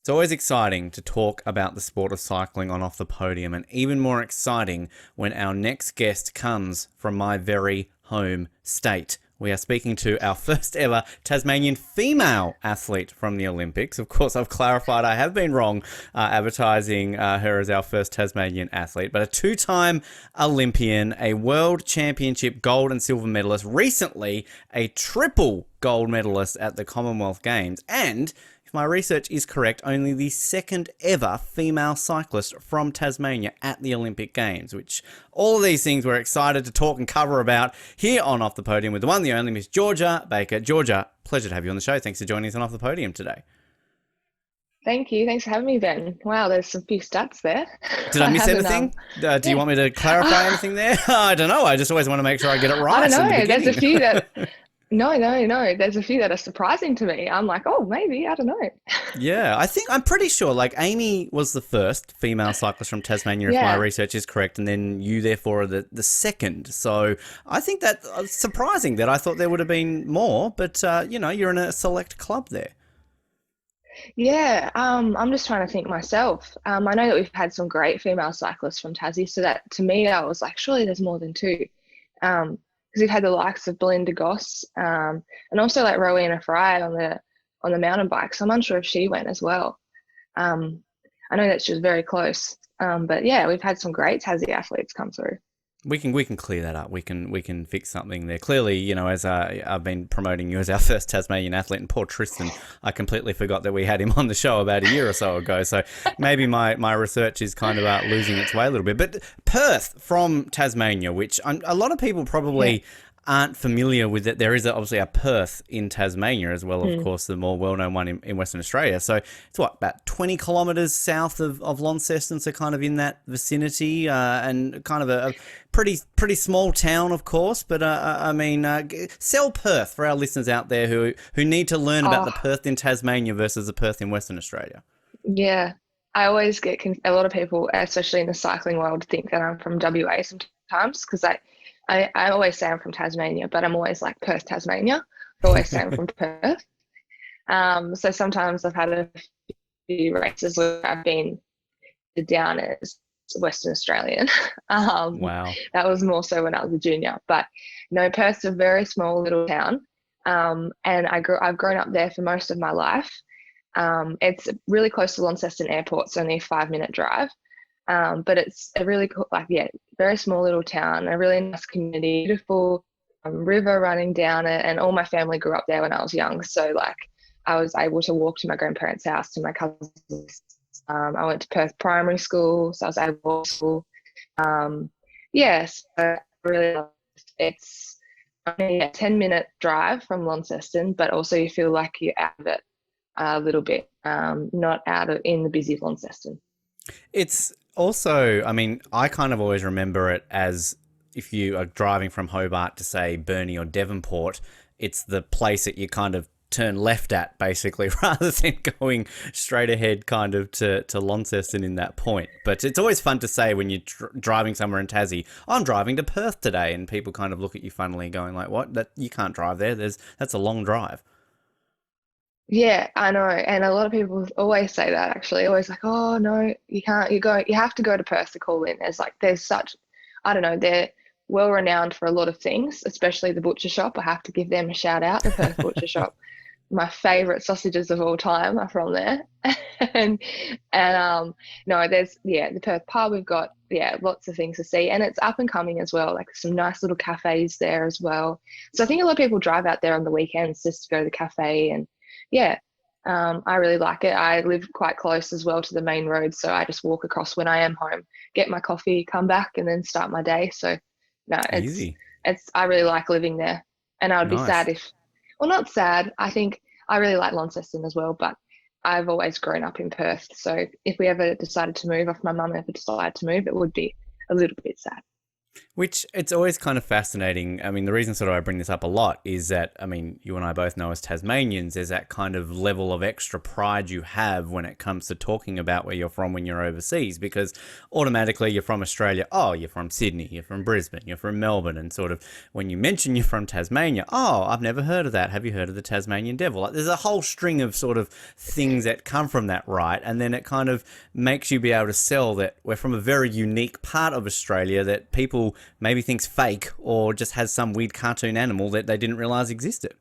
It's always exciting to talk about the sport of cycling on Off the Podium, and even more exciting when our next guest comes from my very home state. We are speaking to our first ever Tasmanian female athlete from the Olympics. Of course, I've clarified I have been wrong advertising her as our first Tasmanian athlete, but a two-time Olympian, a world championship gold and silver medalist, recently a triple gold medalist at the Commonwealth Games, and if my research is correct, only the second ever female cyclist from Tasmania at the Olympic Games, which all of these things we're excited to talk and cover about here on Off the Podium with the one, the only Miss Georgia Baker. Georgia, pleasure to have you on the show. Thanks for joining us on Off the Podium today. Thank you. Thanks for having me, Ben. Wow, there's some few stats there. Did I miss anything? Do you want me to clarify anything there? I don't know. I just always want to make sure I get it right. I don't in the know. There's a beginning. few that. No. There's a few that are surprising to me. I'm like, oh, maybe. I don't know. Yeah, I'm pretty sure, like, Amy was the first female cyclist from Tasmania, if my Yeah. research is correct, and then you, therefore, are the second. So I think that's surprising that I thought there would have been more, but, you're in a select club there. Yeah. I'm just trying to think myself. I know that we've had some great female cyclists from Tassie, so that to me, I was like, surely there's more than two. Because we've had the likes of Belinda Goss, and also like Rowena Fry on the mountain bike. So I'm unsure if she went as well. I know that she was very close. But yeah, we've had some great Tassie athletes come through. We can clear that up. We can fix something there. Clearly, as I've been promoting you as our first Tasmanian athlete, and poor Tristan, I completely forgot that we had him on the show about a year or so ago. So maybe my research is kind of losing its way a little bit. But Perth from Tasmania, which a lot of people probably aren't familiar with, that there is obviously a Perth in Tasmania as well, of course, the more well-known one in Western Australia. So it's about 20 kilometres south of Launceston, so kind of in that vicinity, and kind of a pretty small town, of course. But sell Perth for our listeners out there who need to learn about the Oh, Perth in Tasmania versus the Perth in Western Australia. yeah. I always get a lot of people, especially in the cycling world, think that I'm from WA sometimes because I always say I'm from Tasmania, but I'm always like Perth, Tasmania. I always say I'm from Perth. So sometimes I've had a few races where I've been down as Western Australian. um, Wow. that was more so when I was a junior. But no, Perth's a very small little town, and I've grown up there for most of my life. It's really close to Launceston Airport, so only a 5-minute drive. But it's a really cool, very small little town, a really nice community, beautiful river running down it, and all my family grew up there when I was young. So I was able to walk to my grandparents' house, to my cousins. I went to Perth Primary School, so I was able to walk to school. Yes, I really love it. It's only a 10-minute drive from Launceston, but also you feel like you're out of it a little bit, not out of in the busy Launceston. It's also, I kind of always remember it as, if you are driving from Hobart to, say, Burnie or Devonport, it's the place that you kind of turn left at, basically, rather than going straight ahead kind of to Launceston in that point. But it's always fun to say when you're driving somewhere in Tassie, I'm driving to Perth today, and people kind of look at you funnily going like, what? That you can't drive there. That's a long drive. Yeah, I know. And a lot of people always say that actually, always like, oh no, you can't, you have to go to Perth to call in. There's such, I don't know, they're well renowned for a lot of things, especially the butcher shop. I have to give them a shout out, the Perth Butcher Shop. My favorite sausages of all time are from there. and no, the Perth pub, we've got lots of things to see, and it's up and coming as well, like some nice little cafes there as well. So I think a lot of people drive out there on the weekends just to go to the cafe, and yeah, I really like it. I live quite close as well to the main road, so I just walk across when I am home, get my coffee, come back, and then start my day. So no, Easy. it's I really like living there, and I would be Nice. sad if, well, not sad. I think I really like Launceston as well, but I've always grown up in Perth. So if we ever decided to move, if my mum ever decided to move, it would be a little bit sad. Which it's always kind of fascinating. I mean, the reason sort of I bring this up a lot is that, I mean, you and I both know as Tasmanians, there's that kind of level of extra pride you have when it comes to talking about where you're from when you're overseas, because automatically you're from Australia. Oh, you're from Sydney, you're from Brisbane, you're from Melbourne. And sort of when you mention you're from Tasmania, oh, I've never heard of that. Have you heard of the Tasmanian devil? Like, there's a whole string of sort of things that come from that, right? And then it kind of makes you be able to sell that we're from a very unique part of Australia that people maybe thinks fake or just has some weird cartoon animal that they didn't realize existed.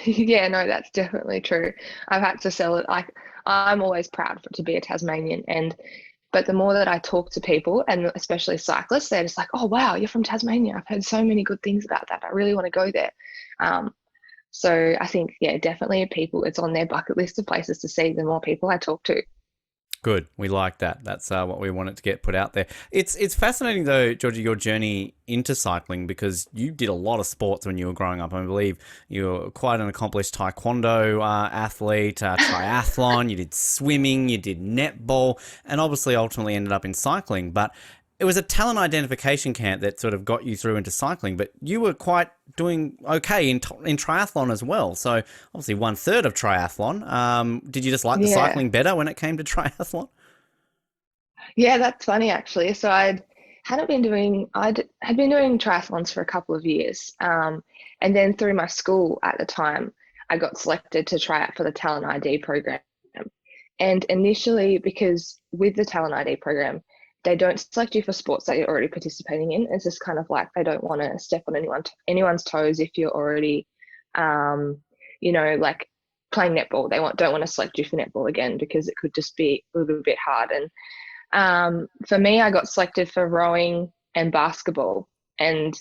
Yeah, no, that's definitely true. I've had to sell it. Like, I'm always proud to be a Tasmanian, and but the more that I talk to people, and especially cyclists, they're just like, "Oh, wow, you're from Tasmania. I've heard so many good things about that. I really want to go there." Um, so I think, yeah, definitely people, it's on their bucket list of places to see the more people I talk to. Good. We like that. That's what we wanted to get put out there. It's fascinating though, Georgia, your journey into cycling because you did a lot of sports when you were growing up. I believe you were quite an accomplished taekwondo athlete, triathlon. You did swimming, you did netball, and obviously ultimately ended up in cycling. But it was a talent identification camp that sort of got you through into cycling, but you were quite doing okay in triathlon as well. So obviously 1/3 of triathlon. Did you just like the Yeah. cycling better when it came to triathlon? Yeah, that's funny actually. So had been doing triathlons for a couple of years. And then through my school at the time, I got selected to try out for the Talent ID program. And initially, because with the Talent ID program, they don't select you for sports that you're already participating in. It's just kind of like they don't want to step on anyone's toes if you're already, um, like playing netball. They don't want to select you for netball again because it could just be a little bit hard. And for me, I got selected for rowing and basketball. And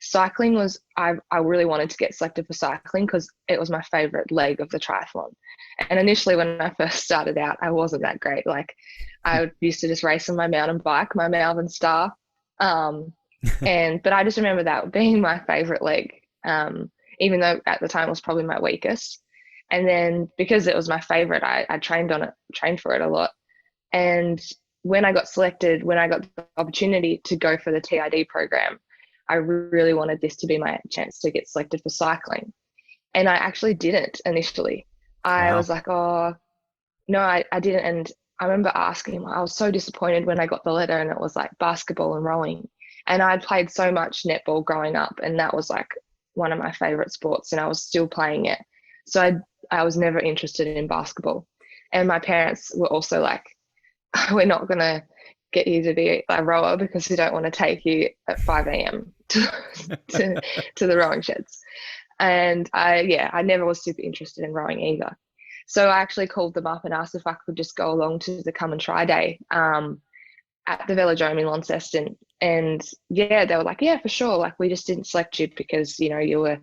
cycling was, I really wanted to get selected for cycling because it was my favorite leg of the triathlon. And initially, when I first started out, I wasn't that great. Like, I used to just race on my mountain bike, my Malvern Star. Um, but I just remember that being my favorite leg, even though at the time it was probably my weakest. And then because it was my favorite, I trained for it a lot. And when I got the opportunity to go for the TID program, I really wanted this to be my chance to get selected for cycling. And I actually didn't initially. I Wow. was like, oh, no, I didn't. And I remember asking him, I was so disappointed when I got the letter and it was like basketball and rowing. And I'd played so much netball growing up, and that was like one of my favorite sports, and I was still playing it. So I was never interested in basketball. And my parents were also like, we're not going to get you to be a rower because we don't want to take you at 5 a.m. to, to the rowing sheds. And I never was super interested in rowing either. So I actually called them up and asked if I could just go along to the come and try day at the velodrome in Launceston. And yeah, they were like, yeah, for sure. Like, we just didn't select you because, you were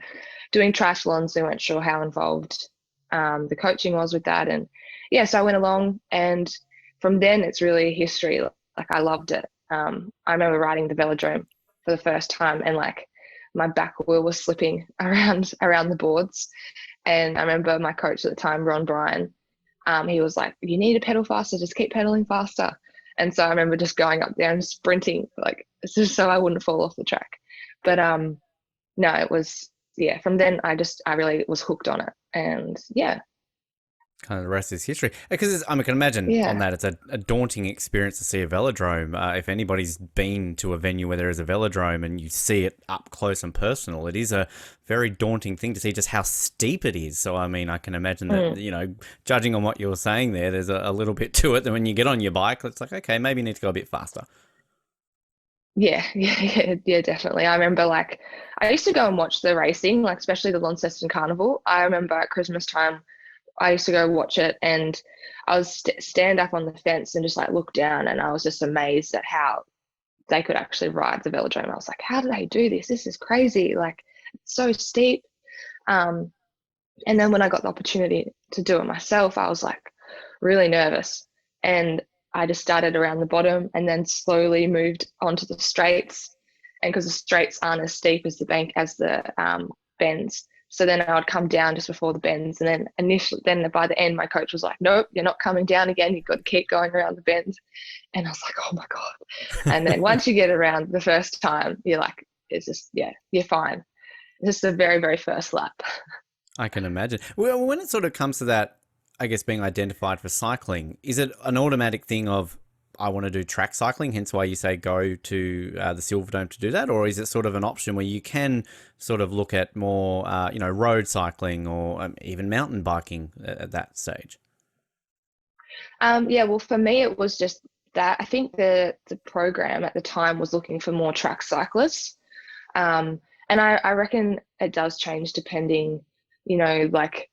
doing triathlons. They weren't sure how involved the coaching was with that. And yeah, so I went along, and from then it's really history. Like, I loved it. I remember riding the velodrome for the first time, and like my back wheel was slipping around the boards. And I remember my coach at the time, Ron Bryan, he was like, "You need to pedal faster. Just keep pedaling faster." And so I remember just going up there and sprinting, like, just so I wouldn't fall off the track. But no, it was, yeah. From then, I really was hooked on it, and yeah, Kind of the rest is history. Because I can imagine on yeah. that it's a daunting experience to see a velodrome. If anybody's been to a venue where there is a velodrome and you see it up close and personal, it is a very daunting thing to see just how steep it is. So, I mean, I can imagine that, Mm. judging on what you were saying there, there's a little bit to it that when you get on your bike, it's like, okay, maybe you need to go a bit faster. Yeah, yeah, definitely. I remember, like, I used to go and watch the racing, like especially the Launceston Carnival. I remember at Christmas time, I used to go watch it, and I was stand up on the fence and just like look down, and I was just amazed at how they could actually ride the velodrome. I was like, how do they do this? This is crazy. Like, it's so steep. Um, and then when I got the opportunity to do it myself, I was like really nervous. And I just started around the bottom and then slowly moved onto the straights. And because the straights aren't as steep as the bends, So then I would come down just before the bends, and then by the end, my coach was like, "Nope, you're not coming down again. You've got to keep going around the bends." And I was like, "Oh my god!" And then once you get around the first time, you're like, "It's just you're fine." It's just the very very first lap. I can imagine. Well, when it sort of comes to that, I guess being identified for cycling, is it an automatic thing of I want to do track cycling, hence why you say go to the Silver Dome to do that, or is it sort of an option where you can sort of look at more, road cycling or even mountain biking at that stage? Yeah, well, for me, it was just that I think the program at the time was looking for more track cyclists. And I reckon it does change depending, like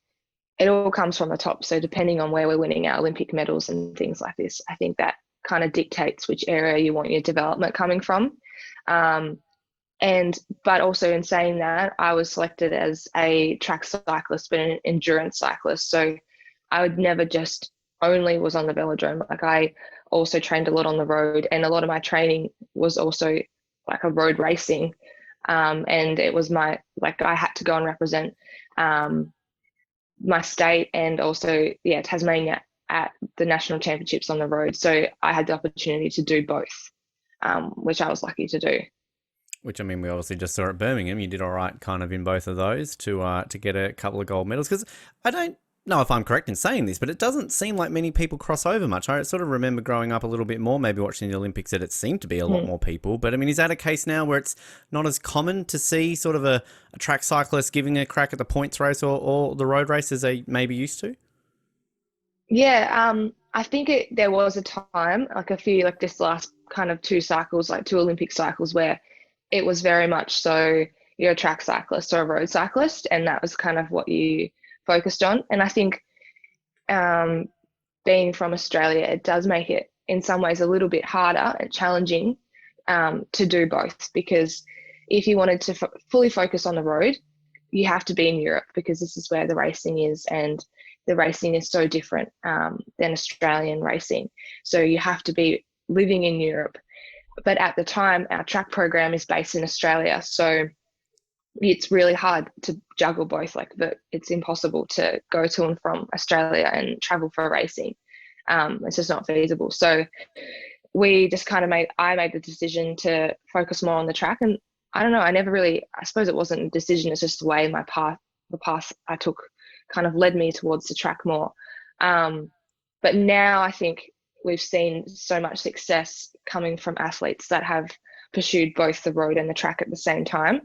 it all comes from the top. So depending on where we're winning our Olympic medals and things like this, I think that kind of dictates which area you want your development coming from. Um, but also in saying that, I was selected as a track cyclist, but an endurance cyclist. So I would never just only was on the velodrome. Like I also trained a lot on the road, and a lot of my training was also like a road racing. And it was I had to go and represent um, my state and also, Tasmania at the national championships on the road. So I had the opportunity to do both, which I was lucky to do. Which, I mean, we obviously just saw at Birmingham. You did all right kind of in both of those to get a couple of gold medals. Because I don't know if I'm correct in saying this, but it doesn't seem like many people cross over much. I sort of remember growing up a little bit more, maybe watching the Olympics, that it seemed to be a lot more people. But I mean, is that a case now where it's not as common to see sort of a track cyclist giving a crack at the points race or the road race as they maybe used to? Yeah, I think there was a time, like a few, like this last kind of two cycles, like two Olympic cycles, where it was very much so you're a track cyclist or a road cyclist, and that was kind of what you focused on. And I think um, being from Australia, it does make it in some ways a little bit harder and challenging to do both, because if you wanted to fully focus on the road, you have to be in Europe, because this is where the racing is, and the racing is so different than Australian racing. So you have to be living in Europe. But at the time, our track program is based in Australia. So it's really hard to juggle both. It's impossible to go to and from Australia and travel for racing. It's just not feasible. So we just kind of I made the decision to focus more on the track. And I don't know, I suppose it wasn't a decision. It's just the way the path I took kind of led me towards the track more. But now I think we've seen so much success coming from athletes that have pursued both the road and the track at the same time.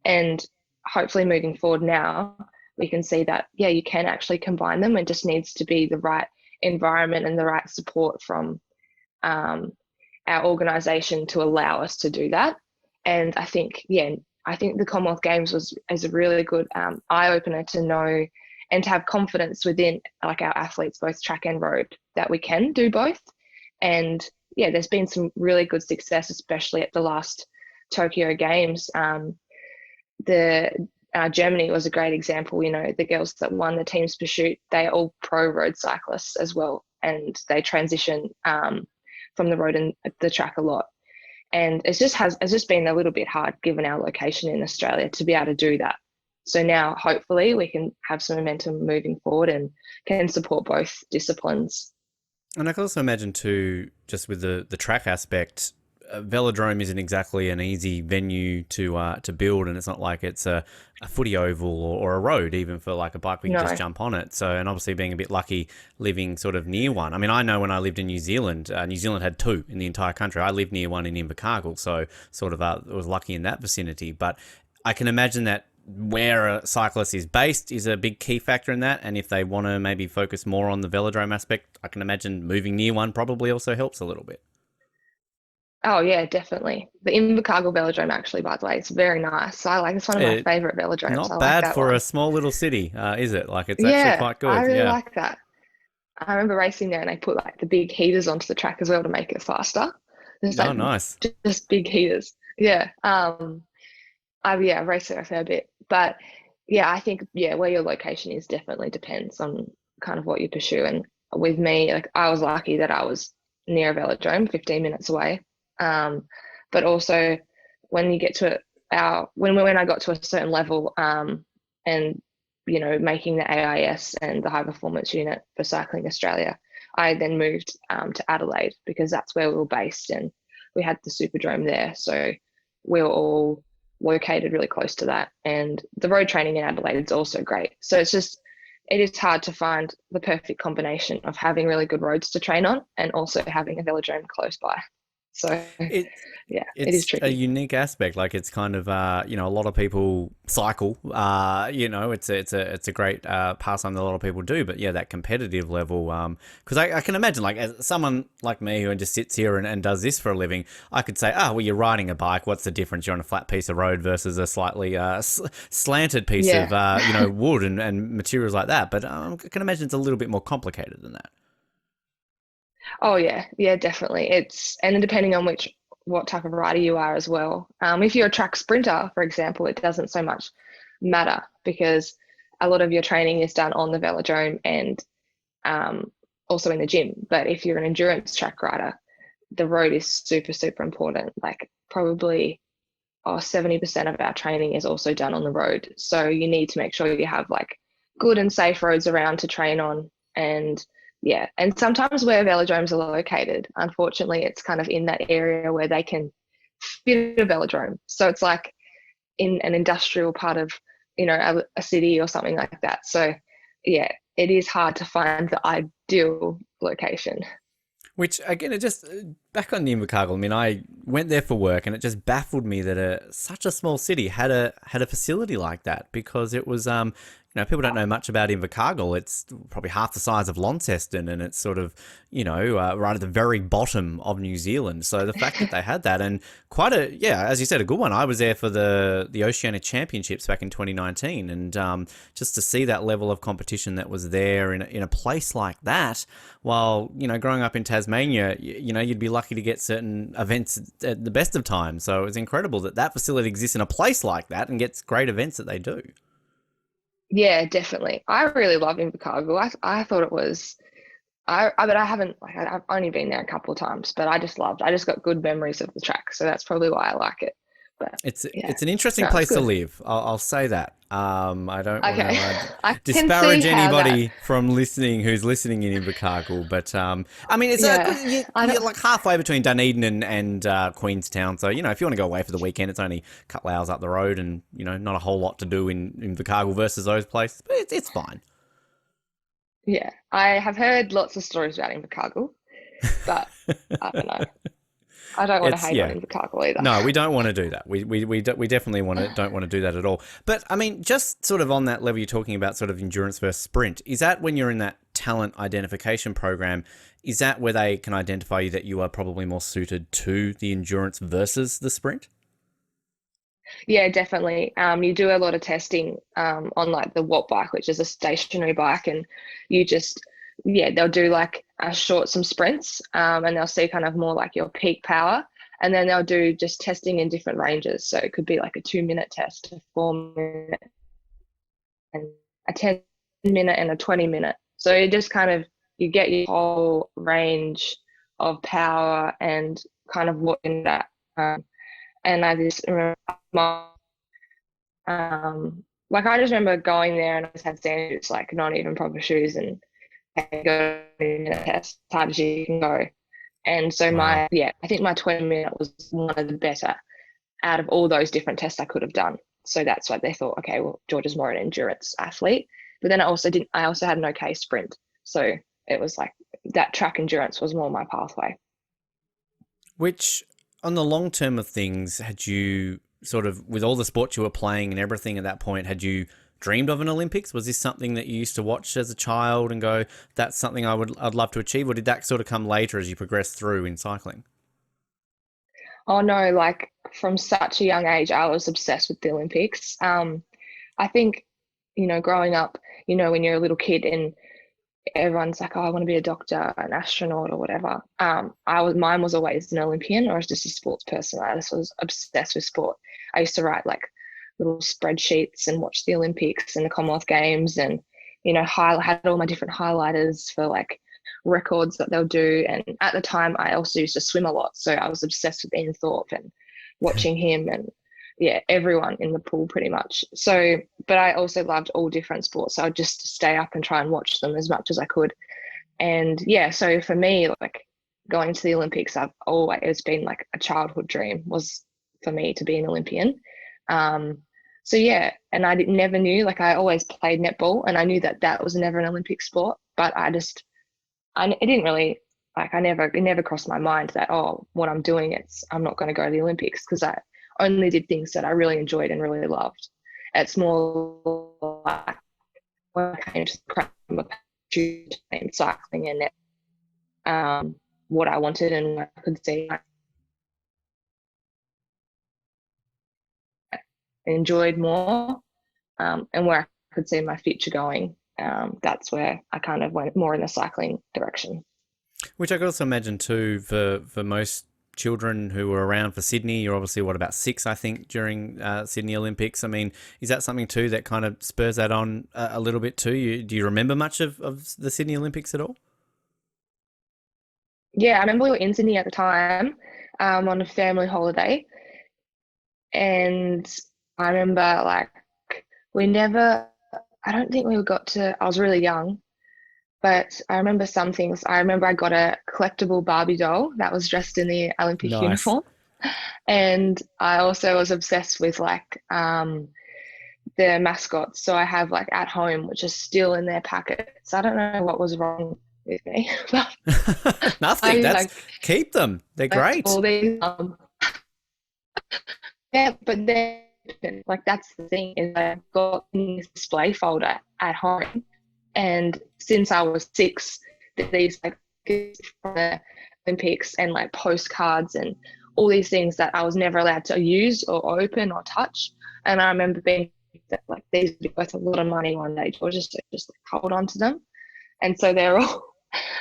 And hopefully moving forward now, we can see that, you can actually combine them. It just needs to be the right environment and the right support from our organisation to allow us to do that. And I think, the Commonwealth Games is a really good eye opener to know and to have confidence within like our athletes, both track and road, that we can do both. And there's been some really good success, especially at the last Tokyo Games. The Germany was a great example. The girls that won the team's pursuit, they are all pro road cyclists as well, and they transition from the road and the track a lot. And it's just been a little bit hard, given our location in Australia, to be able to do that. So now hopefully we can have some momentum moving forward and can support both disciplines. And I can also imagine too, just with the track aspect, a velodrome isn't exactly an easy venue to build, and it's not like it's a footy oval or a road, even for like a bike we can just jump on it. So, and obviously being a bit lucky living sort of near one. I mean, I know when I lived in New Zealand had two in the entire country. I lived near one in Invercargill, so sort of was lucky in that vicinity. But I can imagine that where a cyclist is based is a big key factor in that. And if they want to maybe focus more on the velodrome aspect, I can imagine moving near one probably also helps a little bit. Oh yeah, definitely. The Invercargill Velodrome, actually, by the way, it's very nice. It's one of my favorite velodromes. I Not like bad that for one. a small little city, is it? Like, it's actually Yeah, quite I good. really Yeah. like that. I remember racing there, and they put like the big heaters onto the track as well to make it faster. There's Oh, like nice. just big heaters. Yeah. I've raced there a fair bit, but I think where your location is definitely depends on kind of what you pursue. And with me, like I was lucky that I was near a velodrome, 15 minutes away. But also when you get to when I got to a certain level, and, making the AIS and the high performance unit for Cycling Australia, I then moved to Adelaide because that's where we were based, and we had the Superdrome there. So we were all located really close to that. And the road training in Adelaide is also great. So it is hard to find the perfect combination of having really good roads to train on and also having a velodrome close by. So It yeah, it is it's a tricky. unique aspect. Like it's kind of a lot of people cycle. It's a great pastime that a lot of people do. But yeah, that competitive level. Because I can imagine like as someone like me who just sits here and does this for a living, I could say, well, you're riding a bike. What's the difference? You're on a flat piece of road versus a slightly slanted piece of Yeah. wood and materials like that. But I can imagine it's a little bit more complicated than that. Oh yeah, yeah, definitely. And depending on what type of rider you are as well. If you're a track sprinter, for example, it doesn't so much matter because a lot of your training is done on the velodrome and um, also in the gym. But if you're an endurance track rider, the road is super, super important. Like probably 70% of our training is also done on the road. So you need to make sure you have like good and safe roads around to train on. And yeah, and sometimes where velodromes are located, unfortunately, it's kind of in that area where they can fit a velodrome. So it's like in an industrial part of, a city or something like that. So yeah, it is hard to find the ideal location. Which again, it just back on the Invercargill. I mean, I went there for work, and it just baffled me that such a small city had a facility like that because it was people don't know much about Invercargill. It's probably half the size of Launceston, and it's sort of right at the very bottom of New Zealand. So the fact that they had that and quite as you said, a good one. I was there for the Oceania Championships back in 2019, and just to see that level of competition that was there in a place like that. While growing up in Tasmania, you'd be lucky to get certain events at the best of times. So it was incredible that facility exists in a place like that and gets great events that they do. Yeah, definitely. I really love Invercargill. I thought it was but I haven't like I've only been there a couple of times, but I just got good memories of the track, so that's probably why I like it. But yeah, It's an interesting no, it's place to good. live. I'll say that. I don't want Okay, to I can see disparage how that. anybody from listening who's listening in Invercargill, but I mean, it's Yeah, I you're don't. like halfway between Dunedin and Queenstown. So if you want to go away for the weekend, it's only a couple hours up the road, and not a whole lot to do in Invercargill versus those places. But it's fine. Yeah, I have heard lots of stories about Invercargill, but I don't know. I don't want to It's hate on yeah. Invercargill either. No, we don't want to do that. We definitely don't want to do that at all. But I mean, just sort of on that level, you're talking about sort of endurance versus sprint. Is that when you're in that talent identification program? Is that where they can identify you that you are probably more suited to the endurance versus the sprint? Yeah, definitely. You do a lot of testing on like the watt bike, which is a stationary bike, and you just they'll do like some sprints, and they'll see kind of more like your peak power, and then they'll do just testing in different ranges. So it could be like a 2 minute test, a 4 minute, and a 10 minute, and a 20 minute. So you just kind of you get your whole range of power and kind of what in that. And I just remember like I just remember going there and I just had sandals, like not even proper shoes, and go in a test as hard as you can go. And so Wow. I think my 20 minute was one of the better out of all those different tests I could have done. So that's why they thought, okay, well, George is more an endurance athlete. But then I also had an okay sprint. So it was like that track endurance was more my pathway. Which, on the long term of things, had you sort of, with all the sports you were playing and everything at that point, had you dreamed of an Olympics? Was this something that you used to watch as a child and go, that's something I'd love to achieve? Or did that sort of come later as you progressed through in cycling? Oh no, like from such a young age, I was obsessed with the Olympics. I think, growing up, when you're a little kid and everyone's like, oh, I want to be a doctor, an astronaut, or whatever. Mine was always an Olympian, or just a sports person. I just was obsessed with sport. I used to write like little spreadsheets and watch the Olympics and the Commonwealth Games, and had all my different highlighters for like records that they'll do. And at the time, I also used to swim a lot, so I was obsessed with Ian Thorpe and watching him. And yeah, everyone in the pool pretty much. So, but I also loved all different sports. So I'd just stay up and try and watch them as much as I could. And yeah, so for me, like going to the Olympics, I've always, it's been like a childhood dream was for me to be an Olympian. Um, so yeah, and I never knew, like I always played netball and I knew that that was never an Olympic sport, but it didn't really, like it never crossed my mind that, oh, what I'm doing, I'm not going to go to the Olympics because I only did things that I really enjoyed and really loved. It's more like when I came to the craft and cycling and what I wanted and I could see I enjoyed more and where I could see my future going. That's where I kind of went more in the cycling direction. Which I could also imagine too for most children who were around for Sydney. You're obviously what, about 6, I think, during Sydney Olympics. I mean, is that something too that kind of spurs that on a little bit too? Do you remember much of the Sydney Olympics at all? Yeah, I remember we were in Sydney at the time on a family holiday, and I remember like we never. I don't think we got to. I was really young, but I remember some things. I remember I got a collectible Barbie doll that was dressed in the Olympic Nice. uniform. And I also was obsessed with like the mascots. So I have like at home, which is still in their packets. I don't know what was wrong with me, but Nothing. I That's like keep them. They're collect great. all these. Yeah, but then like that's the thing is I've got this display folder at home, and since I was 6, these like from the Olympics and like postcards and all these things that I was never allowed to use or open or touch. And I remember being that like these would be worth a lot of money one day, or just like, hold on to them. And so they're all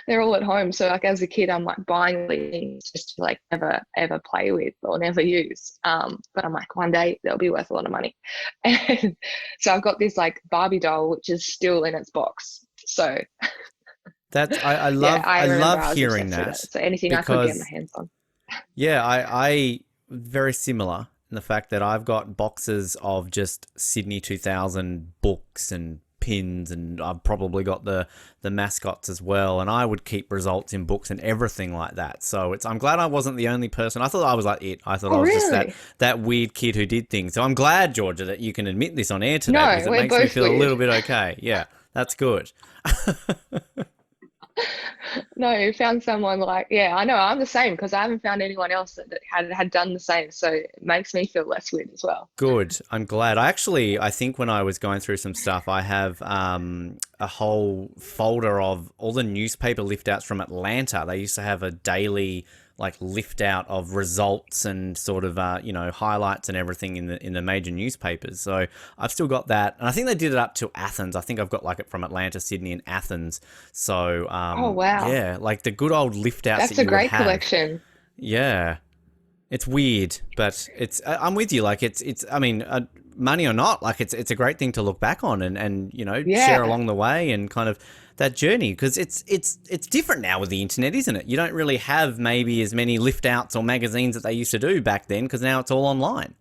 they're all at home. So like as a kid, I'm like buying these things just to like never ever play with or never use. But I'm like one day they'll be worth a lot of money. And so I've got this like Barbie doll which is still in its box. So That's I yeah, love I I remember love I was hearing obsessed with that it. So anything I could get my because hands on. yeah, I very similar in the fact that I've got boxes of just Sydney 2000 books and pins, and I've probably got the mascots as well. And I would keep results in books and everything like that. So I'm glad I wasn't the only person. I thought I was like it. I thought I Oh was just really? that weird kid who did things. So I'm glad, Georgia, that you can admit this on air today No, because it we're makes me both feel a weird. little bit okay. Yeah, that's good. No, you found someone like, yeah, I know I'm the same because I haven't found anyone else that had done the same. So it makes me feel less weird as well. Good. I'm glad. I think when I was going through some stuff, I have a whole folder of all the newspaper lift outs from Atlanta. They used to have a daily like lift out of results and sort of highlights and everything in the major newspapers. So I've still got that, and I think they did it up to Athens. I think I've got like it from Atlanta, Sydney, and Athens. So Oh wow. yeah, like the good old lift outs that That's a you would great have. collection. Yeah. It's weird, but I'm with you. Like it's. I mean, money or not, like it's a great thing to look back on and share Yeah. along the way and kind of that journey because it's different now with the internet, isn't it? You don't really have maybe as many lift outs or magazines that they used to do back then because now it's all online.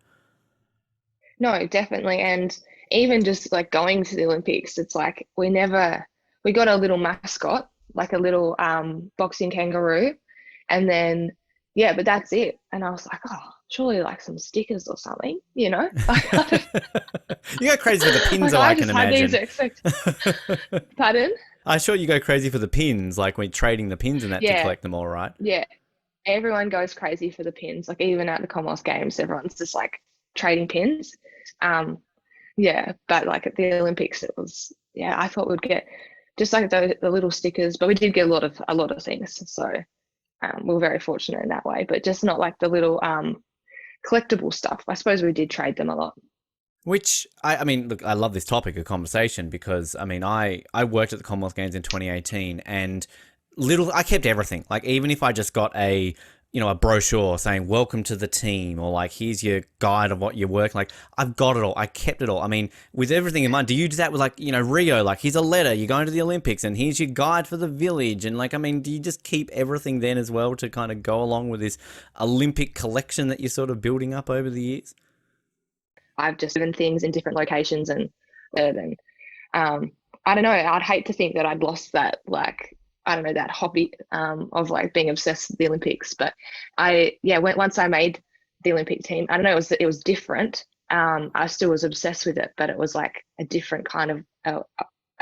No, definitely. And even just like going to the Olympics, it's like we got a little mascot, like a little boxing kangaroo, and then yeah, but that's it. And I was like, oh, surely like some stickers or something, you know? You go crazy for the pins, Like though, I I can just had these imagine. expect pardon? I'm sure you go crazy for the pins, like when trading the pins and that to Yeah, collect them all, right? yeah. Everyone goes crazy for the pins. Like even at the Commonwealth Games, everyone's just like trading pins. Um, yeah, but like at the Olympics, it was yeah. I thought we'd get just like the little stickers, but we did get a lot of things. So we were very fortunate in that way. But just not like the little collectible stuff. I suppose we did trade them a lot. Which I mean, look, I love this topic of conversation because I mean, I worked at the Commonwealth Games in 2018, and I kept everything. Like even if I just got a brochure saying welcome to the team or like here's your guide of what you're working, like I've got it all. I kept it all. I mean, with everything in mind, do you do that with like Rio? Like here's a letter, you're going to the Olympics, and here's your guide for the village, and like I mean, do you just keep everything then as well to kind of go along with this Olympic collection that you're sort of building up over the years? I've just driven things in different locations and um, I don't know. I'd hate to think that I'd lost that, like, I don't know, that hobby of like being obsessed with the Olympics. But once I made the Olympic team, I don't know, it was different. I still was obsessed with it, but it was like a different kind of,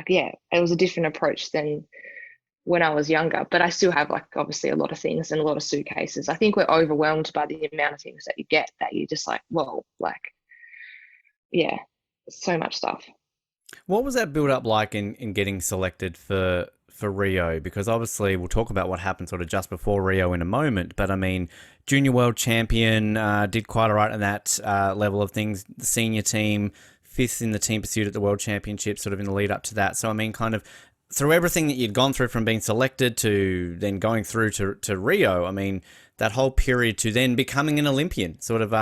it was a different approach than when I was younger. But I still have like obviously a lot of things and a lot of suitcases. I think we're overwhelmed by the amount of things that you get that you just like, whoa, like, yeah, so much stuff. What was that build up like in getting selected for Rio? Because obviously we'll talk about what happened sort of just before Rio in a moment. But I mean, junior world champion, did quite all right in that level of things. The senior team, fifth in the team pursuit at the world championship, sort of in the lead up to that. So I mean, kind of through everything that you'd gone through from being selected to then going through to Rio. I mean, that whole period to then becoming an Olympian, sort of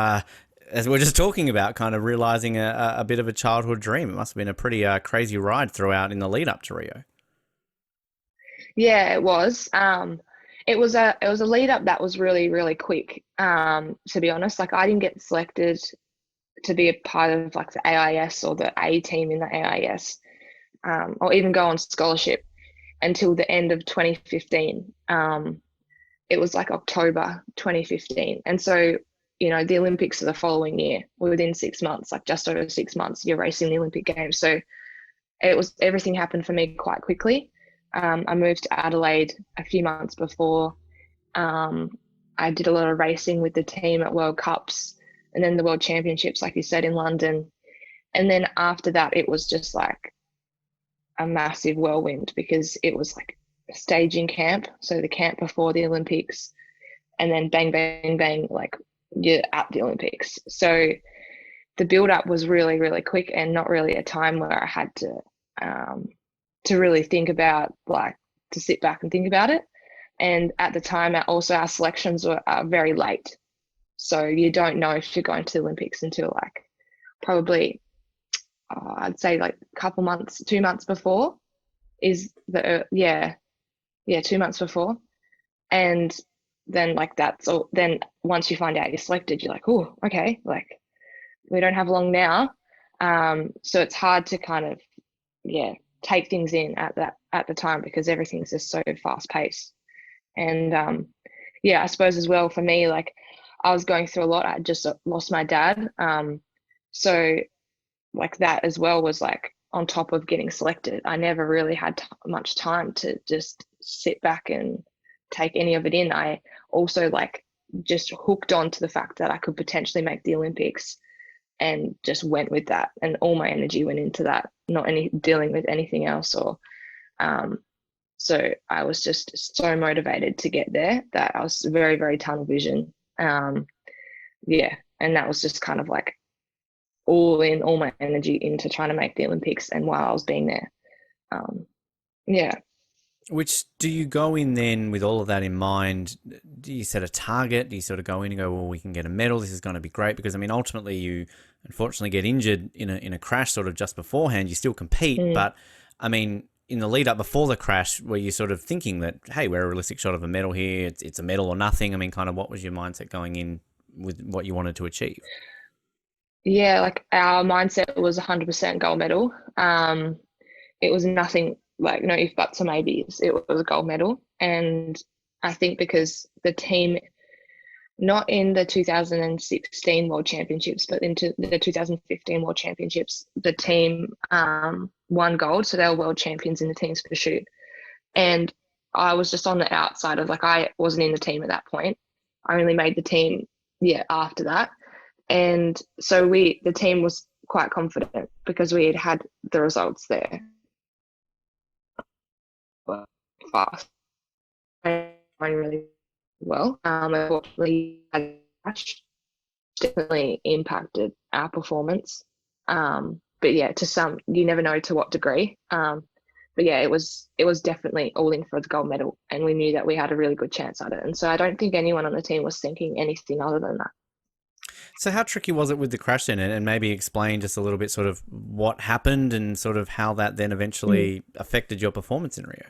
as we are just talking about, kind of realizing a bit of a childhood dream. It must have been a pretty crazy ride throughout in the lead up to Rio. Yeah, it was. It was a lead up that was really, really quick. To be honest, like I didn't get selected to be a part of like the AIS or the A team in the AIS, or even go on scholarship until the end of 2015. It was like October 2015. And so, the Olympics are the following year, within 6 months, like just over 6 months, you're racing the Olympic Games. So everything happened for me quite quickly. I moved to Adelaide a few months before. I did a lot of racing with the team at World Cups and then the World Championships, like you said, in London. And then after that, it was just like a massive whirlwind because it was like a staging camp. So the camp before the Olympics, and then bang, bang, bang, like you're at the Olympics. So the build up was really, really quick and not really a time where I had to really think about, like, to sit back and think about it. And at the time, also our selections were very late. So you don't know if you're going to the Olympics until like probably, I'd say like a couple months, 2 months before is yeah, 2 months before. And then like that's all. Then once you find out you're selected, you're like, oh, okay, like we don't have long now. So it's hard to kind of, take things in at the time because everything's just so fast paced. And I suppose as well for me, like I was going through a lot. I just lost my dad. So like that as well was like on top of getting selected. I never really had much time to just sit back and take any of it in. I also like just hooked on to the fact that I could potentially make the Olympics and just went with that. And all my energy went into that, not any dealing with anything else. Or so I was just so motivated to get there that I was very, very tunnel vision. And that was just kind of like all my energy into trying to make the Olympics and while I was being there. Yeah. Which do you go in then with all of that in mind? Do you set a target? Do you sort of go in and go, well, we can get a medal. This is going to be great because I mean, ultimately, you unfortunately get injured in a crash sort of just beforehand. You still compete, but I mean, in the lead up before the crash, were you sort of thinking that, hey, we're a realistic shot of a medal here? It's a medal or nothing. I mean, kind of what was your mindset going in with what you wanted to achieve? Yeah, like our mindset was 100% gold medal. It was nothing, like no if buts or maybes. It was a gold medal. And I think because the team, not in the 2016 World Championships, but into the 2015 World Championships, the team won gold. So they were world champions in the team's pursuit. And I was just on the outside of, like, I wasn't in the team at that point. I only made the team, after that. And so the team was quite confident because we had the results there fast and really well. Unfortunately, definitely impacted our performance. But to some, you never know to what degree. But it was definitely all in for the gold medal, and we knew that we had a really good chance at it. And so I don't think anyone on the team was thinking anything other than that. So how tricky was it with the crash then? And maybe explain just a little bit sort of what happened and sort of how that then eventually affected your performance in Rio.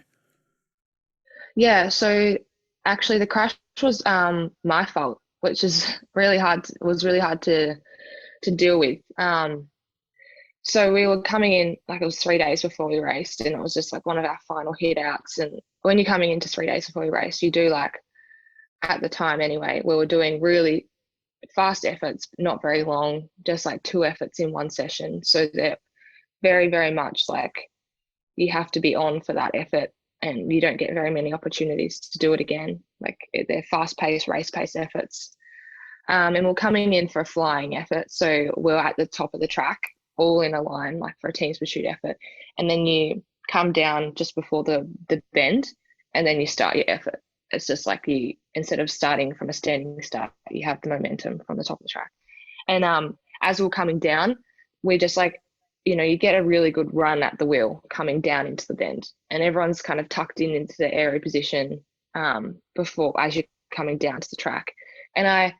Yeah, so actually the crash was my fault, which is really hard. Was really hard to to deal with. So we were coming in, like it was 3 days before we raced, and it was just like one of our final hit outs. And when you're coming into 3 days before you race, you do like, at the time anyway, we were doing really fast efforts, not very long, just like 2 efforts in one session. So they're very, very much like you have to be on for that effort, and you don't get very many opportunities to do it again. Like they're fast-paced, race-paced efforts. And we're coming in for a flying effort. So we're at the top of the track, all in a line, like for a team's pursuit effort. And then you come down just before the bend, and then you start your effort. It's just like you, instead of starting from a standing start, you have the momentum from the top of the track. And as we're coming down, we're just like, you get a really good run at the wheel coming down into the bend, and everyone's kind of tucked in into the aero position before, as you're coming down to the track. And I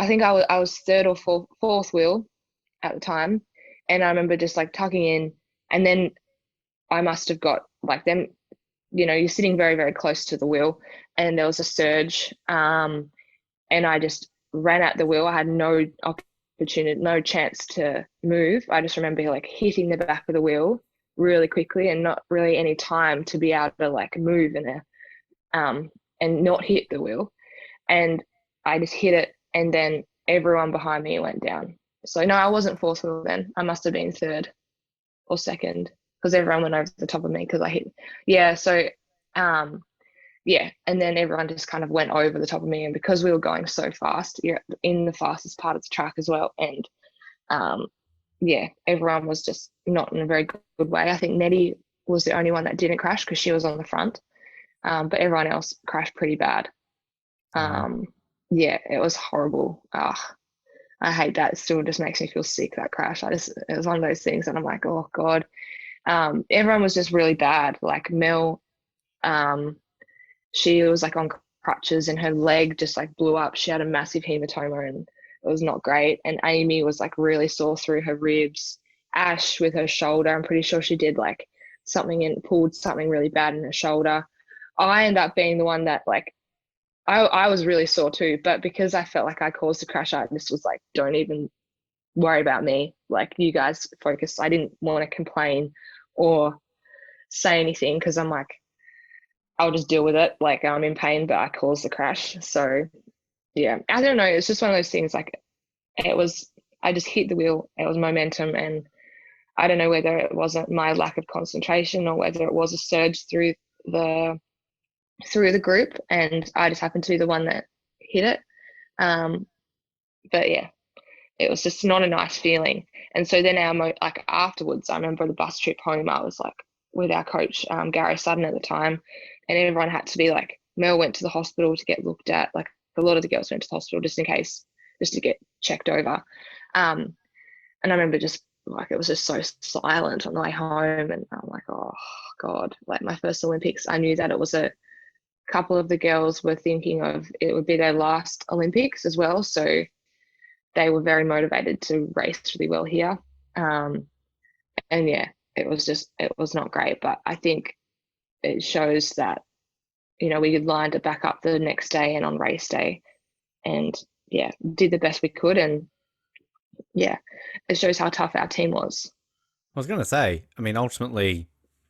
think I was third or fourth wheel at the time, and I remember just like tucking in, and then I must have got like them. You're sitting very, very close to the wheel, and there was a surge, and I just ran at the wheel. I had no opportunity, no chance to move. I just remember like hitting the back of the wheel really quickly, and not really any time to be able to like move and not hit the wheel. And I just hit it, and then everyone behind me went down. So no, I wasn't fourth wheel then. I must have been third or second, because everyone went over the top of me because I hit. Yeah, so yeah, and then everyone just kind of went over the top of me, and because we were going so fast, you're in the fastest part of the track as well, and yeah, everyone was just not in a very good way. I think Nettie was the only one that didn't crash because she was on the front, but everyone else crashed pretty bad. Yeah, it was horrible. I hate that. It still just makes me feel sick, that crash. It was one of those things that I'm like, oh God. Everyone was just really bad. Like Mel, she was like on crutches, and her leg just like blew up. She had a massive hematoma, and it was not great. And Amy was like really sore through her ribs. Ash with her shoulder, I'm pretty sure she did like something and pulled something really bad in her shoulder. I ended up being the one that like, I was really sore too, but because I felt like I caused the crash, I just was like, don't even worry about me. Like, you guys focus. I didn't want to complain or say anything, because I'm like, I'll just deal with it. Like, I'm in pain, but I caused the crash. So yeah, I don't know. It's just one of those things. Like, I just hit the wheel. It was momentum, and I don't know whether it wasn't my lack of concentration or whether it was a surge through the group, and I just happened to be the one that hit it. But yeah, it was just not a nice feeling. And so then like afterwards, I remember the bus trip home, I was like with our coach, Gary Sutton at the time, and everyone had to be like, Mel went to the hospital to get looked at. Like, a lot of the girls went to the hospital just in case, just to get checked over. And I remember just like, it was just so silent on the way home, and I'm like, oh God, like my first Olympics. I knew that it was a couple of the girls were thinking of it would be their last Olympics as well, so they were very motivated to race really well here. And yeah, it was not great, but I think it shows that, we lined it back up the next day and on race day, and yeah, did the best we could. And yeah, it shows how tough our team was. I was going to say, I mean, ultimately,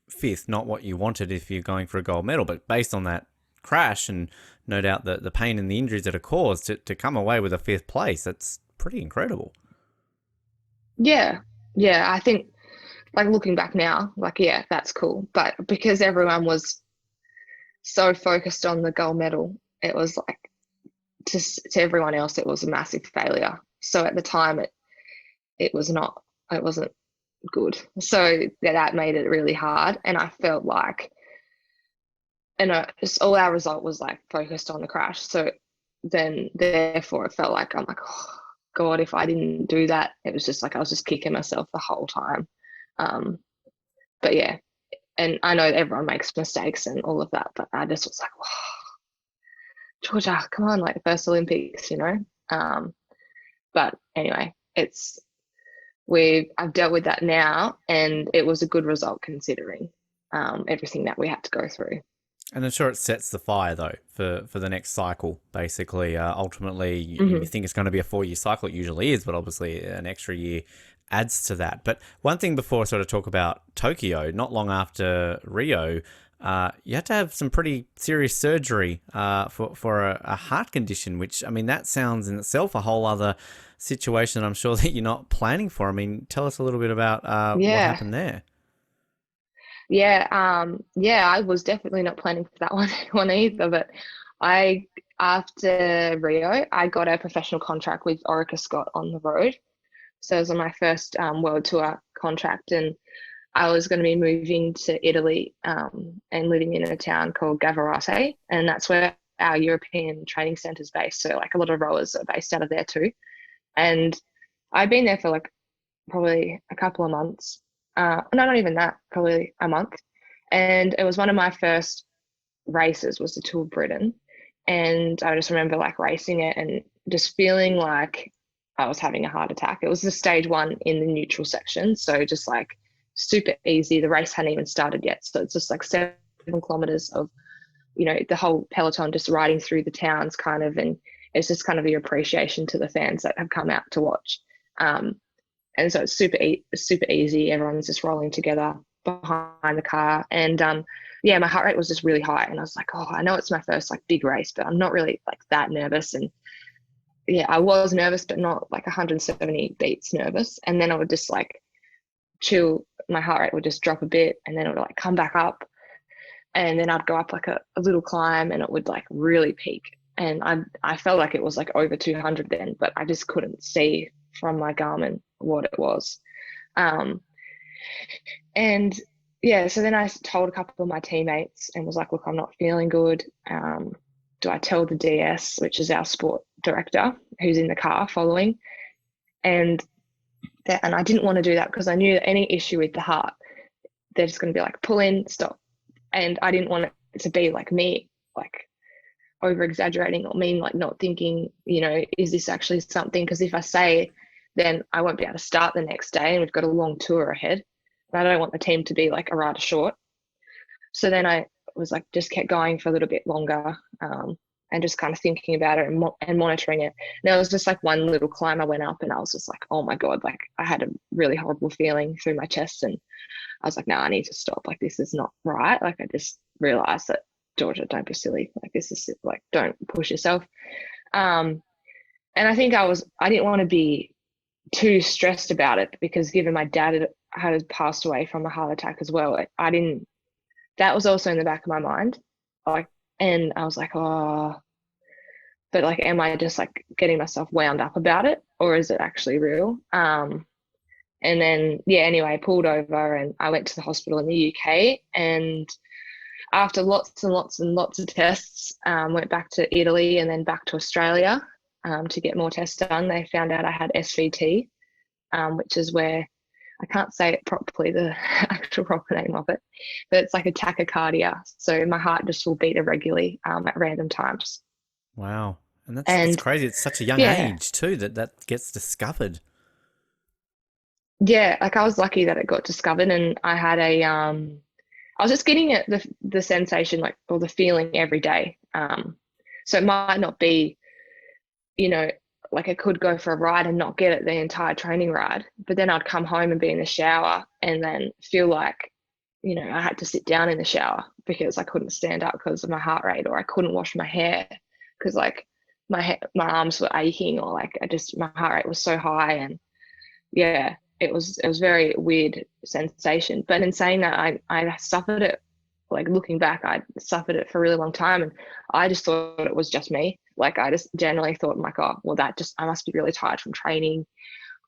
fifth, not what you wanted if you're going for a gold medal, but based on that crash and no doubt the pain and the injuries that are caused, to come away with a fifth place, that's pretty incredible. Yeah, I think, like, looking back now, like, yeah, that's cool. But because everyone was so focused on the gold medal, it was like, to everyone else, it was a massive failure. So at the time, it wasn't good. So yeah, that made it really hard. And I felt like, all our result was like focused on the crash. So then therefore it felt like, I'm like, oh God, if I didn't do that, it was just like I was just kicking myself the whole time. But yeah, and I know everyone makes mistakes and all of that, but I just was like, oh, Georgia, come on, like first Olympics, But anyway, I've dealt with that now, and it was a good result considering everything that we had to go through. And I'm sure it sets the fire though for the next cycle. Basically, ultimately, you Hmm. think it's going to be a 4 year cycle. It usually is, but obviously an extra year adds to that. But one thing before I sort of talk about Tokyo, not long after Rio, you had to have some pretty serious surgery for a heart condition. Which I mean, that sounds in itself a whole other situation. I'm sure that you're not planning for. I mean, tell us a little bit about what Yeah. happened there. Yeah, yeah, I was definitely not planning for that one either. But I, after Rio, I got a professional contract with Orica Scott on the road. So it was on my first world tour contract, and I was going to be moving to Italy and living in a town called Gavarate, and that's where our European training centre is based. So like a lot of rowers are based out of there too. And I'd been there for like probably a couple of months. No, not even that, probably a month. And it was one of my first races was the Tour of Britain. And I just remember like racing it and just feeling like I was having a heart attack. It was the stage one in the neutral section. So just like super easy. The race hadn't even started yet. So it's just like 7 kilometers of, the whole peloton just riding through the towns kind of. And it's just kind of your appreciation to the fans that have come out to watch. Um, and so it's super easy. Everyone's just rolling together behind the car, and yeah, my heart rate was just really high, and I was like, oh, I know it's my first like big race, but I'm not really like that nervous. And yeah, I was nervous, but not like 170 beats nervous. And then I would just like chill, my heart rate would just drop a bit, and then it would like come back up, and then I'd go up like a little climb, and it would like really peak. And I felt like it was like over 200 then, but I just couldn't see from my Garmin what it was. Um, and yeah, so then I told a couple of my teammates and was like, look, I'm not feeling good. Do I tell the DS, which is our sport director, who's in the car following? And and I didn't want to do that because I knew that any issue with the heart, they're just going to be like, pull in, stop. And I didn't want it to be like me, like over exaggerating, or mean like not thinking, is this actually something? Because if I say, then I won't be able to start the next day, and we've got a long tour ahead. And I don't want the team to be like a rider short. So then I was like, just kept going for a little bit longer, and just kind of thinking about it and monitoring it. And there was just like one little climb I went up, and I was just like, oh my God, like I had a really horrible feeling through my chest. And I was like, no, I need to stop. Like, this is not right. Like, I just realized that, Georgia, don't be silly. Like, this is like, don't push yourself. And I think I didn't want to be too stressed about it, because given my dad had passed away from a heart attack as well, I didn't, that was also in the back of my mind. Like, and I was like, oh, but like, am I just like getting myself wound up about it, or is it actually real? And then, yeah, anyway, I pulled over and I went to the hospital in the UK. And after lots and lots and lots of tests, went back to Italy and then back to Australia to get more tests done. They found out I had SVT, which is where, I can't say it properly, the actual proper name of it, but it's like a tachycardia. So my heart just will beat irregularly at random times. Wow. And that's And crazy. It's such a young yeah, age too that gets discovered. yeah, like I was lucky that it got discovered, and I had I was just getting it, the sensation, like, or the feeling every day. So it might not be, you know, like I could go for a ride and not get it the entire training ride, but then I'd come home and be in the shower and then feel like, I had to sit down in the shower because I couldn't stand up because of my heart rate, or I couldn't wash my hair because like my arms were aching, or like my heart rate was so high. And yeah, it was very weird sensation. But in saying that, I suffered it. Like, looking back, I suffered it for a really long time, and I just thought it was just me. Like, I just generally thought, like, oh, well, I must be really tired from training,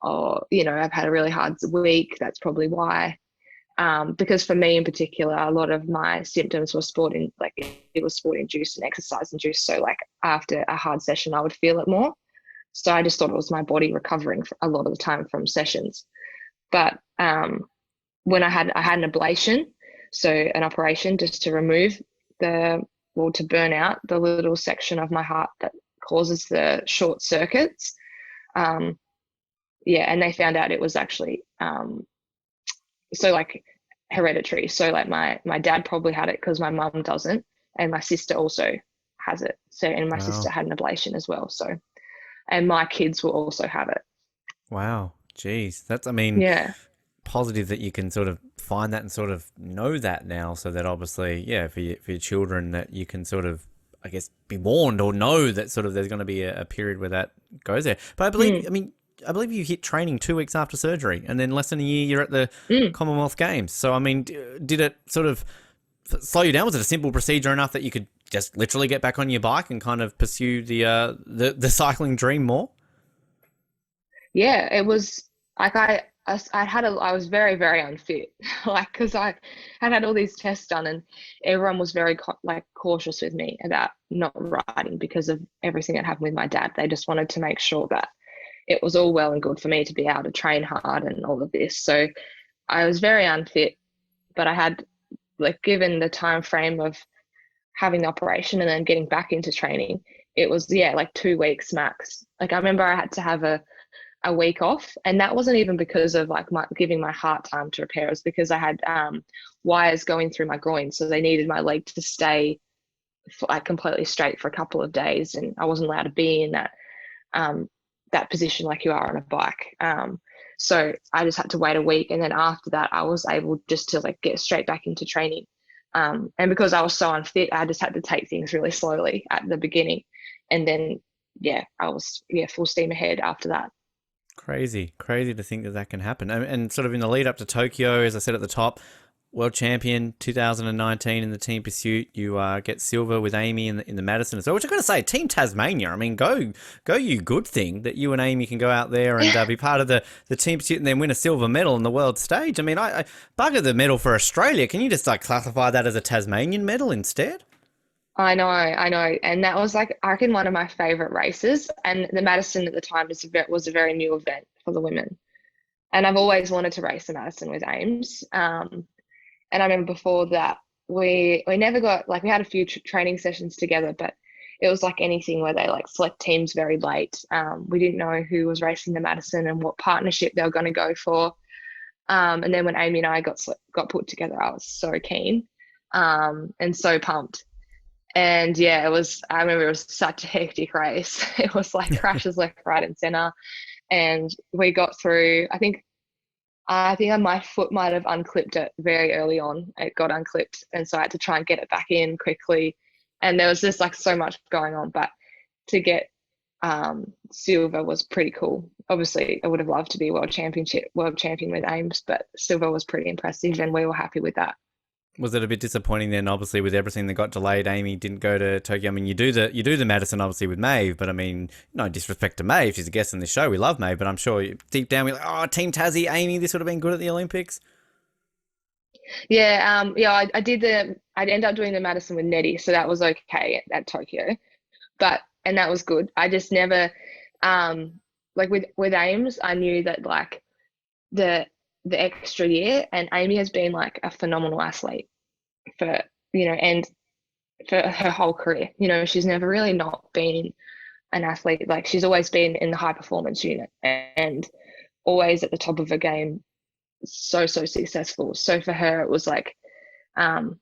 or I've had a really hard week. That's probably why. Because for me in particular, a lot of my symptoms were it was sport induced and exercise induced. So like after a hard session, I would feel it more. So I just thought it was my body recovering a lot of the time from sessions. But when I had an ablation, so an operation just to remove to burn out the little section of my heart that causes the short circuits. Yeah, and they found out it was actually so like hereditary. So like my dad probably had it because my mum doesn't, and my sister also has it. So, and my sister Wow. had an ablation as well. So, and my kids will also have it. Wow. Jeez. That's, I mean, Yeah. positive that you can sort of find that and sort of know that now, so that obviously, yeah, for your children, that you can sort of, I guess, be warned or know that sort of there's going to be a period where that goes there. But Mm, I believe you hit training 2 weeks after surgery, and then less than a year you're at the mm. Commonwealth Games. So I mean, did it sort of slow you down? Was it a simple procedure enough that you could just literally get back on your bike and kind of pursue the cycling dream more? Yeah, it was like I was very, very unfit, like, because I had all these tests done, and everyone was very like cautious with me about not riding because of everything that happened with my dad. They just wanted to make sure that it was all well and good for me to be able to train hard and all of this. So I was very unfit, but I had, like, given the time frame of having the operation and then getting back into training, it was, yeah, like 2 weeks max. Like, I remember I had to have a week off, and that wasn't even because of like giving my heart time to repair. It was because I had wires going through my groin, so they needed my leg to stay like completely straight for a couple of days, and I wasn't allowed to be in um, that position like you are on a bike. So I just had to wait a week, and then after that, I was able just to like get straight back into training. And because I was so unfit, I just had to take things really slowly at the beginning, and then yeah, I was, yeah, full steam ahead after that. Crazy to think that that can happen. And sort of in the lead up to Tokyo, as I said at the top, world champion 2019 in the team pursuit. You get silver with Amy in the Madison as well. Which I got to say, Team Tasmania. I mean, go you, good thing that you and Amy can go out there and be part of the team pursuit and then win a silver medal on the world stage. I mean, I bugger the medal for Australia. Can you just like classify that as a Tasmanian medal instead? I know. And that was like, I reckon, one of my favorite races. And the Madison at the time was a very new event for the women. And I've always wanted to race the Madison with Ames. And I remember before that, we never got, like, we had a few training sessions together, but it was like anything where they like select teams very late. We didn't know who was racing the Madison and what partnership they were going to go for. And then when Amy and I got put together, I was so keen, and so pumped. And yeah, I remember it was such a hectic race. It was like crashes left, right, and center. And we got through, I think my foot might have unclipped it very early on. It got unclipped. And so I had to try and get it back in quickly. And there was just like so much going on. But to get silver was pretty cool. Obviously, I would have loved to be world champion with Ames, but silver was pretty impressive, and we were happy with that. Was it a bit disappointing then? Obviously, with everything that got delayed, Amy didn't go to Tokyo. I mean, you do the Madison obviously with Maeve, but I mean, no disrespect to Maeve, she's a guest on this show. We love Maeve, but I'm sure deep down we're like, oh, Team Tassie, Amy, this would have been good at the Olympics. Yeah, I ended up doing the Madison with Nettie, so that was okay at Tokyo. And that was good. I just never, like with Ames, I knew that like the the extra year, and Amy has been like a phenomenal athlete for, and for her whole career. She's never really not been an athlete. Like, she's always been in the high performance unit and always at the top of her game, so successful. So for her, it was like, um,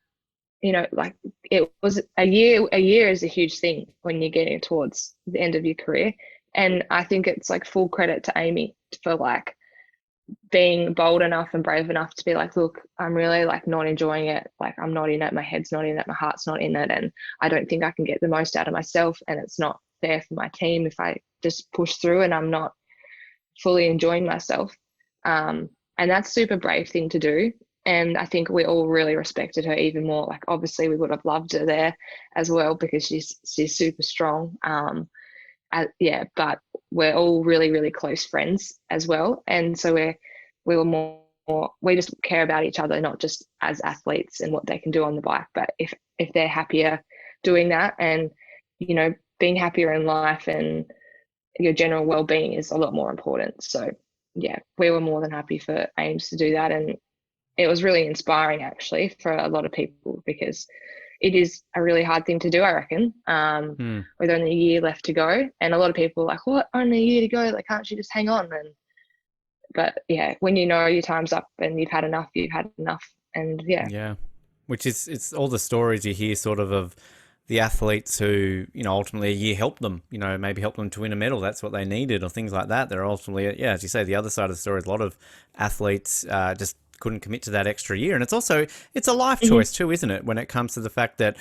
like, it was a year. A year is a huge thing when you're getting towards the end of your career. And I think it's like full credit to Amy for like being bold enough and brave enough to be like, look, I'm really like not enjoying it. Like, I'm not in it. My head's not in it. My heart's not in it. And I don't think I can get the most out of myself. And it's not fair for my team if I just push through and I'm not fully enjoying myself. And that's super brave thing to do. And I think we all really respected her even more. Like, obviously we would have loved her there as well because she's super strong. Yeah, but we're all really, really close friends as well. And so we were we just care about each other, not just as athletes and what they can do on the bike, but if they're happier doing that, and, being happier in life and your general well-being is a lot more important. So yeah, we were more than happy for Ames to do that. And it was really inspiring actually for a lot of people because it is a really hard thing to do, I reckon, Hmm. with only a year left to go. And a lot of people are like, what, only a year to go? Like, can't you just hang on? But yeah, when you know your time's up and you've had enough, you've had enough. And yeah. Yeah. Which is, it's all the stories you hear sort of the athletes who, ultimately a year helped them, maybe helped them to win a medal. That's what they needed or things like that. They're ultimately, yeah, as you say, the other side of the story is a lot of athletes just couldn't commit to that extra year. And it's a life Hmm. choice too, isn't it? When it comes to the fact that,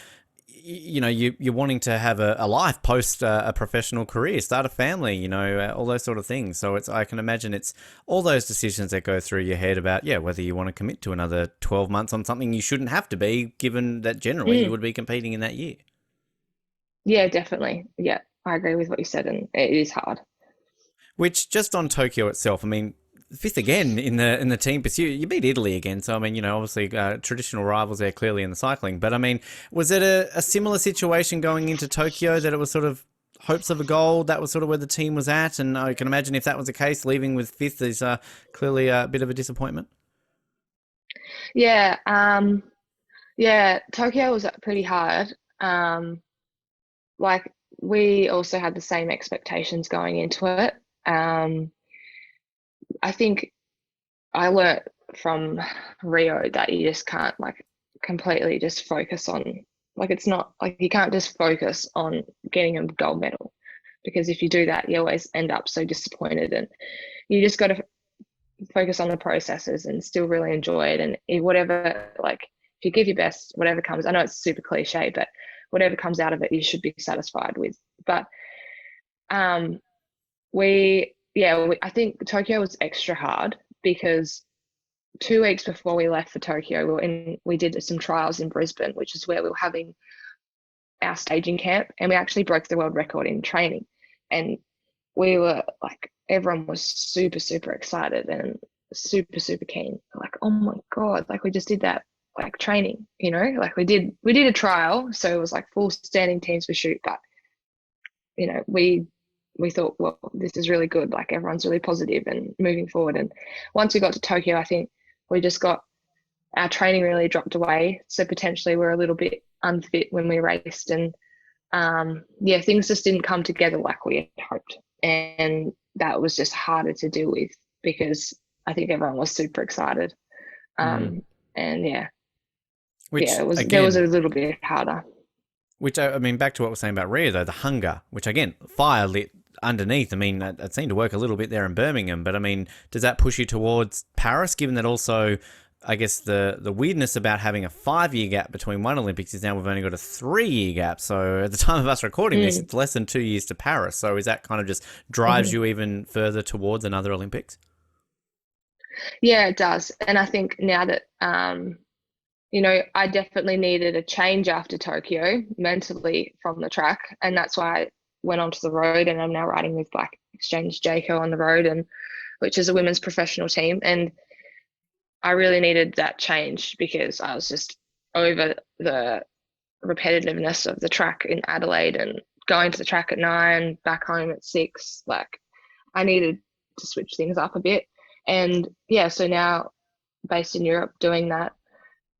you're wanting to have a life post a professional career, start a family, all those sort of things. So I can imagine it's all those decisions that go through your head about, yeah, whether you want to commit to another 12 months on something you shouldn't have to be, given that generally you Mm. would be competing in that year. Yeah, definitely. Yeah, I agree with what you said, and it is hard. Which, just on Tokyo itself, I mean, fifth again in the team pursuit. You beat Italy again, so I mean, obviously traditional rivals there clearly in the cycling. But I mean, was it a similar situation going into Tokyo, that it was sort of hopes of a gold? That was sort of where the team was at, and I can imagine if that was the case, leaving with fifth is clearly a bit of a disappointment. Yeah, yeah, Tokyo was pretty hard. Like we also had the same expectations going into it. Um, I think I learnt from Rio that you just can't like completely just focus on, like it's not like you can't just focus on getting a gold medal, because if you do that you always end up so disappointed, and you just got to focus on the processes and still really enjoy it, and whatever, like if you give your best, whatever comes, I know it's super cliche, but whatever comes out of it you should be satisfied with. But um I think Tokyo was extra hard because 2 weeks before we left for Tokyo, we did some trials in Brisbane, which is where we were having our staging camp, and we actually broke the world record in training. And we were like, everyone was super, super excited and super, super keen. Like, oh my God, like we just did that, like training, like we did a trial. So it was like full standing teams for shoot, but we thought, well, this is really good. Like everyone's really positive and moving forward. And once we got to Tokyo, I think we just got our training really dropped away. So potentially we're a little bit unfit when we raced, and yeah, things just didn't come together like we had hoped. And that was just harder to deal with because I think everyone was super excited. Mm. Um, and yeah, Which there was a again, little bit harder. which I mean, back to what we're saying about Rio though, the hunger, which again, fire lit underneath. I mean, it seemed to work a little bit there in Birmingham, but I mean, does that push you towards Paris? Given that also, I guess the weirdness about having a 5 year gap between one Olympics is now we've only got a 3 year gap. So at the time of us recording this, Mm, it's less than 2 years to Paris. So is that kind of just drives mhm. you even further towards another Olympics? Yeah, it does. And I think now that I definitely needed a change after Tokyo mentally from the track. And that's why I went onto the road, and I'm now riding with Black Exchange Jayco on the road, and which is a women's professional team. And I really needed that change because I was just over the repetitiveness of the track in Adelaide and going to the track at 9, back home at 6. Like I needed to switch things up a bit. And yeah, so now based in Europe doing that,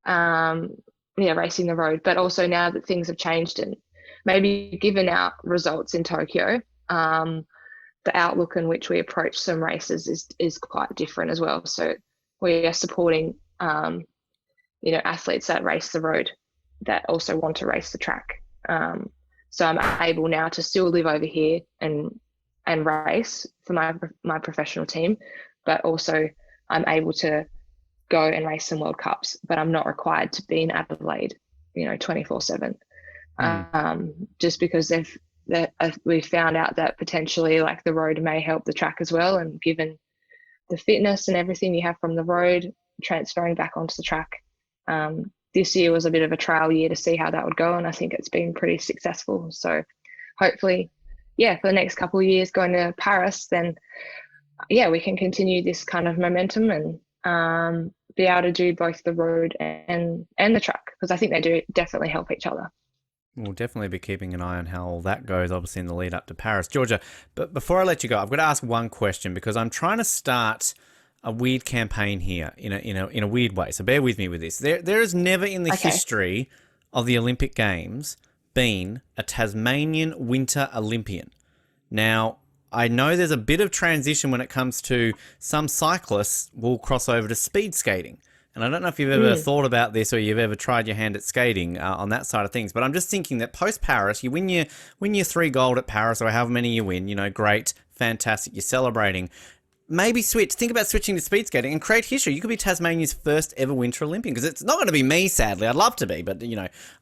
um, yeah, racing the road. But also now that things have changed and maybe given our results in Tokyo, um, the outlook in which we approach some races is quite different as well. So we are supporting, athletes that race the road that also want to race the track. So I'm able now to still live over here and race for my professional team, but also I'm able to go and race some World Cups, but I'm not required to be in Adelaide, 24/7. Hmm. Just because we found out that potentially like the road may help the track as well, and given the fitness and everything you have from the road, transferring back onto the track. This year was a bit of a trial year to see how that would go, and I think it's been pretty successful. So hopefully, yeah, for the next couple of years going to Paris, then yeah, we can continue this kind of momentum and be able to do both the road and the track, because I think they do definitely help each other. We'll definitely be keeping an eye on how all that goes, obviously, in the lead up to Paris. Georgia, but before I let you go, I've got to ask one question because I'm trying to start a weird campaign here in a weird way. So bear with me with this. There has never in the Okay. history of the Olympic Games been a Tasmanian winter Olympian. Now, I know there's a bit of transition when it comes to some cyclists will cross over to speed skating. And I don't know if you've ever thought about this or you've ever tried your hand at skating on that side of things, but I'm just thinking that post-Paris, you win your 3 gold at Paris or however many you win, great, fantastic, you're celebrating. Maybe think about switching to speed skating and create history. You could be Tasmania's first ever Winter Olympian, because it's not going to be me, sadly. I'd love to be, but,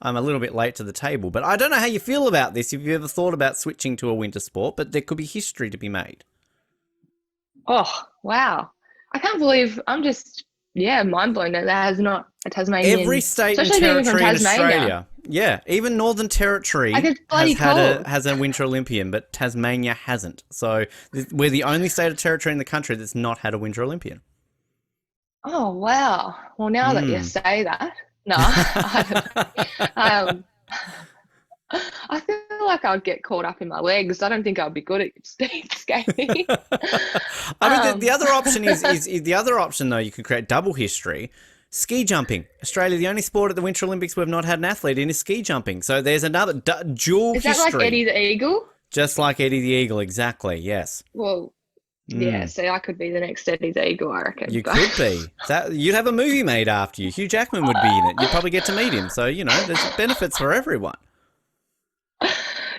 I'm a little bit late to the table. But I don't know how you feel about this, if you've ever thought about switching to a winter sport, but there could be history to be made. Oh, wow. I can't believe I'm just, mind blown that there has not a Tasmanian. Every state and territory in Australia. Yeah, even Northern Territory has a Winter Olympian, but Tasmania hasn't. So we're the only state or territory in the country that's not had a Winter Olympian. Oh, wow. Well, now that you say that, no, I feel like I'd get caught up in my legs. I don't think I'd be good at speed skating. I mean, the other option is the other option, though. You could create double history. Ski jumping. Australia, the only sport at the Winter Olympics we've not had an athlete in is ski jumping. So there's another dual history. Is that like Eddie the Eagle? Just like Eddie the Eagle, exactly, yes. Well, yeah, so I could be the next Eddie the Eagle, I reckon. You could be. You'd have a movie made after you. Hugh Jackman would be in it. You'd probably get to meet him. So, there's benefits for everyone.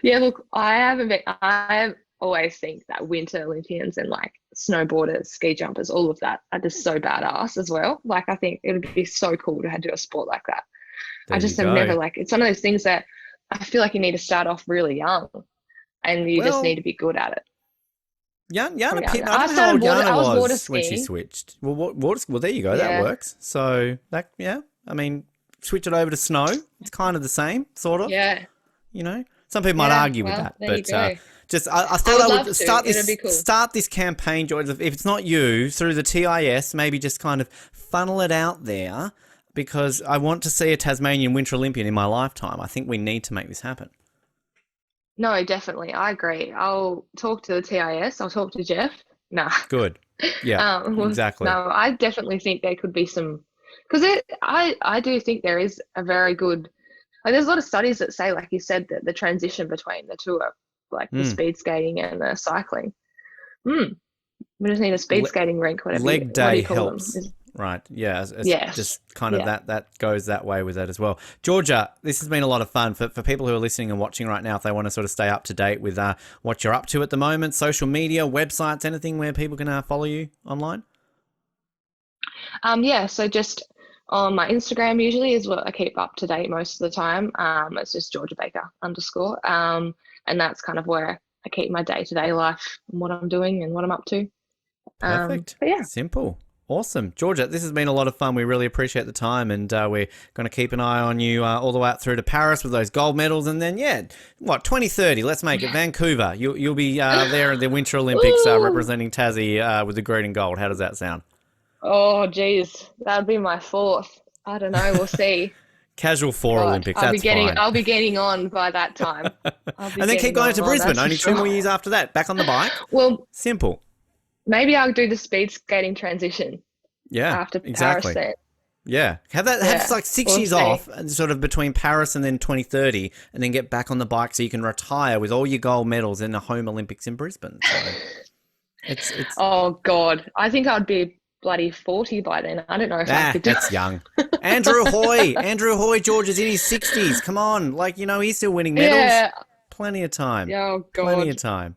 Yeah, look, I always think that Winter Olympians and like snowboarders, ski jumpers, all of that are just so badass as well. Like, I think it would be so cool to do a sport like that. I just have never it's one of those things that I feel like you need to start off really young and you just need to be good at it. Yana Pittman, I don't know how old Yana was when she switched. Well, there you go. Yeah. That works. So, I mean, switch it over to snow. It's kind of the same, sort of. Yeah. Some people might argue with that, but I thought I would start this campaign, George. If it's not you, through the TIS, maybe just kind of funnel it out there, because I want to see a Tasmanian Winter Olympian in my lifetime. I think we need to make this happen. No, definitely. I agree. I'll talk to the TIS. I'll talk to Jeff. No. Good. Yeah, exactly. No, I definitely think there could be some, because I do think there is a very good, like, there's a lot of studies that say, like you said, that the transition between the two are like the speed skating and the cycling. We just need a speed skating rink, whatever. Leg day helps. Right. Yeah. Yes. Just kind of that goes that way with that as well. Georgia, this has been a lot of fun for people who are listening and watching right now. If they want to sort of stay up to date with what you're up to at the moment, social media, websites, anything where people can follow you online. So just on my Instagram usually is what I keep up to date most of the time. It's just Georgia Baker _. And that's kind of where I keep my day-to-day life and what I'm doing and what I'm up to. Perfect. Simple. Awesome. Georgia, this has been a lot of fun. We really appreciate the time, and we're going to keep an eye on you all the way up through to Paris with those gold medals, and then, 2030, let's make it Vancouver. You'll be there at the Winter Olympics representing Tassie with the green and gold. How does that sound? Oh, geez. That would be my 4th. I don't know. We'll see. Casual 4 Olympics, fine. I'll be getting on by that time. And then keep going to Brisbane. Only 2 more years after that. Back on the bike. Well, simple. Maybe I'll do the speed skating transition. Yeah, after exactly. Paris. Yeah, have like 6 years off, sort of between Paris and then 2030, and then get back on the bike so you can retire with all your gold medals in the home Olympics in Brisbane. So it's. Oh God, I think I'd be bloody 40 by then. I don't know if I could do that's young. Andrew Hoy, George is in his 60s. Come on, he's still winning medals. Yeah. Plenty of time. Oh God. Plenty of time.